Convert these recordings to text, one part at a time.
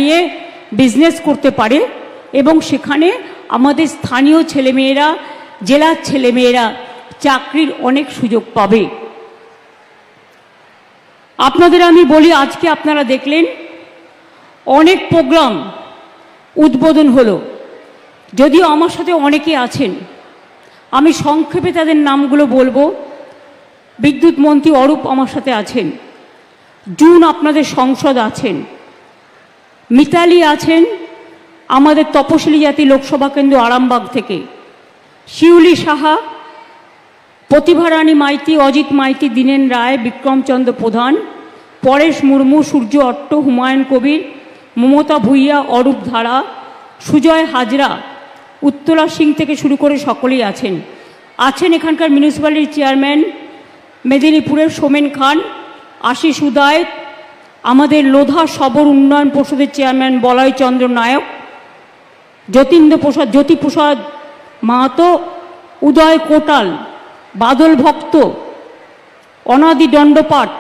নিয়ে বিজনেস করতে পারে এবং সেখানে আমাদের স্থানীয় ছেলেমেয়েরা, জেলার ছেলেমেয়েরা চাকরির অনেক সুযোগ পাবে। আপনাদের আমি বলি, আজকে আপনারা দেখলেন অনেক প্রোগ্রাম উদ্বোধন হলো, যদিও আমার সাথে অনেকে আছেন, আমি সংক্ষেপে তাদের নামগুলো বলবো। বিদ্যুৎ মন্ত্রী অরূপ আমার সাথে আছেন, জুন আপনাদের সংসদ আছেন, মিতালি আছেন আমাদের তপশিলি জাতি লোকসভা কেন্দ্র আরামবাগ থেকে, শিউলি সাহা, প্রতিভারানী মাইতি, অজিত মাইতি, দীনেন রায়, বিক্রমচন্দ্র প্রধান, পরেশ মুর্মু, সূর্য অট্ট, হুমায়ুন কবির, মমতা ভূঁইয়া, অরূপ ধারা, সুজয় হাজরা, উত্তরা সিং থেকে শুরু করে সকলেই আছেন। আছেন এখানকার মিউনিসিপ্যালিটির চেয়ারম্যান মেদিনীপুরের সোমেন খান, আশিস উদয়, আমাদের লোধা সবর উন্নয়ন পর্ষদের চেয়ারম্যান বলয় চন্দ্র নায়ক, জ্যোতিপ্রসাদ মাহাতো, উদয় কোটাল, বাদল ভক্ত, অনাদি দণ্ডপাঠ,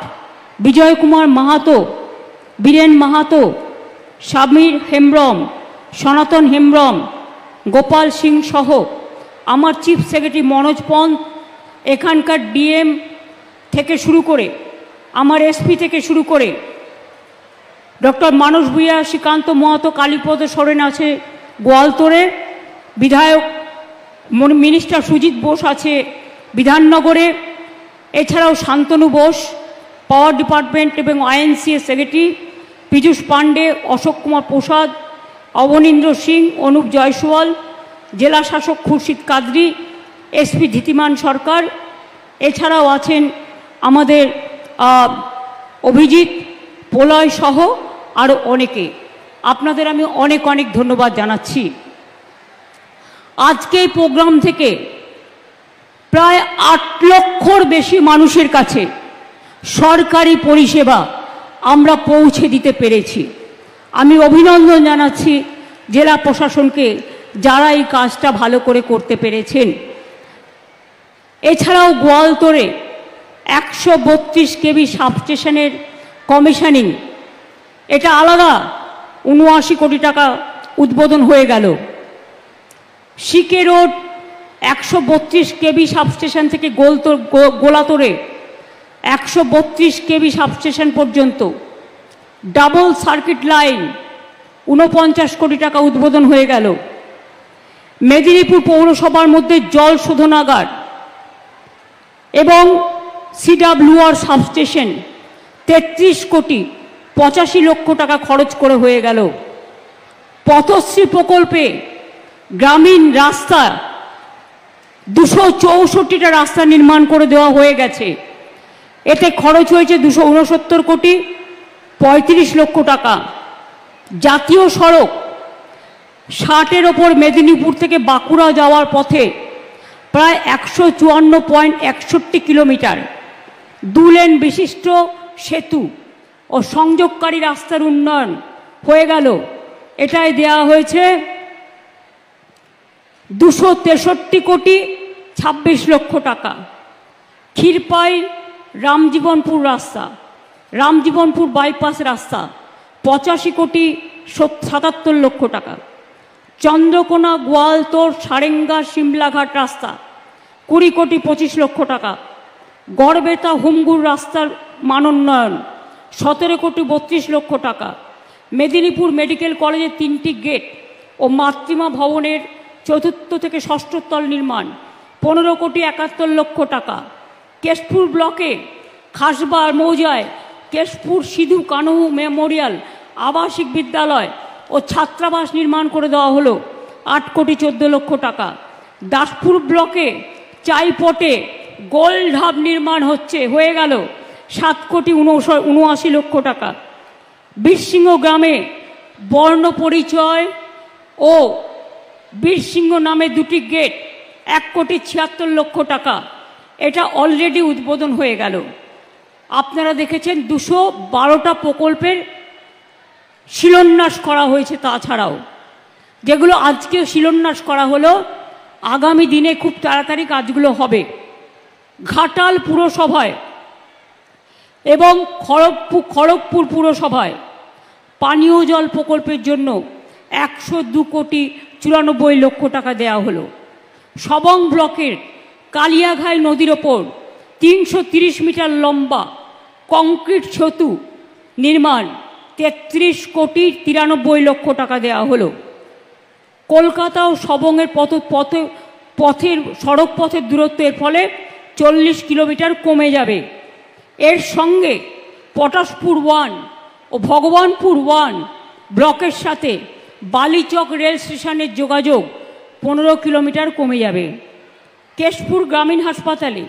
বিজয় কুমার মাহাতো, বীরেন মাহাতো, সমীর হেমব্রম, সনাতন হেমব্রম, গোপাল সিং সহ আমার চিফ সেক্রেটারি মনোজ পন্ত, এখানকার ডিএম থেকে শুরু করে আমার এসপি থেকে শুরু করে ডক্টর মানস ভূঁইয়া, শ্রীকান্ত মাহাতো, কালীপদ সোরেন আছে গোয়ালতোড়ে, বিধায়ক মিনিস্টার সুজিত বোস আছে বিধাননগরে, এছাড়াও শান্তনু বোস পাওয়ার ডিপার্টমেন্ট এবং আইএনসিএ সেক্রেটারি, পীযূষ পাণ্ডে, অশোক কুমার প্রসাদ, অবনীন্দ্র সিং, অনুপ জয়সওয়াল, জেলা শাসক খুরশিদ কাদরি, এসপি ধীতিমান সরকার, এছাড়াও আছেন আমাদের অভিজিৎ প্রলয় সহ আরও অনেকে। আপনাদের আমি অনেক অনেক ধন্যবাদ জানাচ্ছি। আজকে এই প্রোগ্রাম থেকে প্রায় 8 লক্ষর বেশি মানুষের কাছে সরকারি পরিষেবা আমরা পৌঁছে দিতে পেরেছি। আমি অভিনন্দন জানাচ্ছি জেলা প্রশাসনকে, যারা এই কাজটা ভালো করে করতে পেরেছেন। এছাড়াও গোয়ালতোড়ে 132 কেভি সাবস্টেশনের কমিশনিং, এটা আলাদা 79 কোটি টাকা উদ্বোধন হয়ে গেল। সিকে রোড 132 কেভি সাবস্টেশন থেকে গোলাতোড়ে 132 কেভি সাবস্টেশন পর্যন্ত ডাবল সার্কিট লাইন 49 কোটি টাকা উদ্বোধন হয়ে গেল। মেদিনীপুর পৌরসভার মধ্যে জল শোধনাগার এবং সিডাব্লিউআর সাবস্টেশন 33 কোটি 85 লক্ষ টাকা খরচ করে হয়ে গেল। পথশ্রী প্রকল্পে গ্রামীণ রাস্তা 264টা রাস্তা নির্মাণ করে দেওয়া হয়ে গেছে। এতে খরচ হয়েছে 269 কোটি 35 লক্ষ টাকা। জাতীয় সড়ক 60-এর ওপর মেদিনীপুর থেকে বাঁকুড়া যাওয়ার পথে প্রায় 154.61 কিলোমিটার 2 লেন বিশিষ্ট সেতু ও সংযোগকারী রাস্তার উন্নয়ন হয়ে গেল। এটাই দেওয়া হয়েছে 263 কোটি 26 লক্ষ টাকা। ক্ষীরপাই রামজীবনপুর রাস্তা, রামজীবনপুর বাইপাস রাস্তা 85 কোটি 77 লক্ষ টাকা। চন্দ্রকোনা গোয়ালতোড় সারেঙ্গা সিমলাঘাট রাস্তা 20 কোটি 25 লক্ষ টাকা। গড়বেতা হুমগুর রাস্তার মানোন্নয়ন 17 কোটি 32 লক্ষ টাকা। মেদিনীপুর মেডিকেল কলেজের 3টি গেট ও মাতৃমা ভবনের 4র্থ থেকে 6ষ্ঠ তল নির্মাণ 15 কোটি 71 লক্ষ টাকা। কেশপুর ব্লকে খাসবার মৌজায় কেশপুর সিধু কানহু মেমোরিয়াল আবাসিক বিদ্যালয় ও ছাত্রাবাস নির্মাণ করে দেওয়া হলো 8 কোটি 14 লক্ষ টাকা। দাসপুর ব্লকে চাইপটে গোল্ড হাব নির্মাণ হয়ে গেল 7 কোটি 79 লক্ষ টাকা। বীরসিংহ গ্রামে বর্ণ পরিচয় ও বীরসিংহ নামে 2টি গেট 1 কোটি 76 লক্ষ টাকা। এটা অলরেডি উদ্বোধন হয়ে গেল। আপনারা দেখেছেন 212টা প্রকল্পের শিলান্যাস করা হয়েছে। তাছাড়াও যেগুলো আজকে শিলান্যাস করা হলো, আগামী দিনে খুব তাড়াতাড়ি কাজগুলো হবে। ঘাটাল পুরসভায় এবং খড়গপুর পুরসভায় পানীয় জল প্রকল্পের জন্য 102,94,00,000 টাকা দেওয়া হলো। সবং ব্লকের কালিয়াঘাই নদীর ওপর 330 মিটার লম্বা কংক্রিট সেতু নির্মাণ 33,93,00,000 টাকা দেওয়া হলো। কলকাতা ও সবংয়ের সড়ক পথের দূরত্ব এর ফলে 40 কিলোমিটার কমে যাবে। এর সঙ্গে পটাশপুর 1 ও ভগবানপুর 1 ব্লকের সাথে বালিচক রেল স্টেশনের যোগাযোগ 15 কিলোমিটার কমে যাবে। কেশপুর গ্রামীণ হাসপাতালে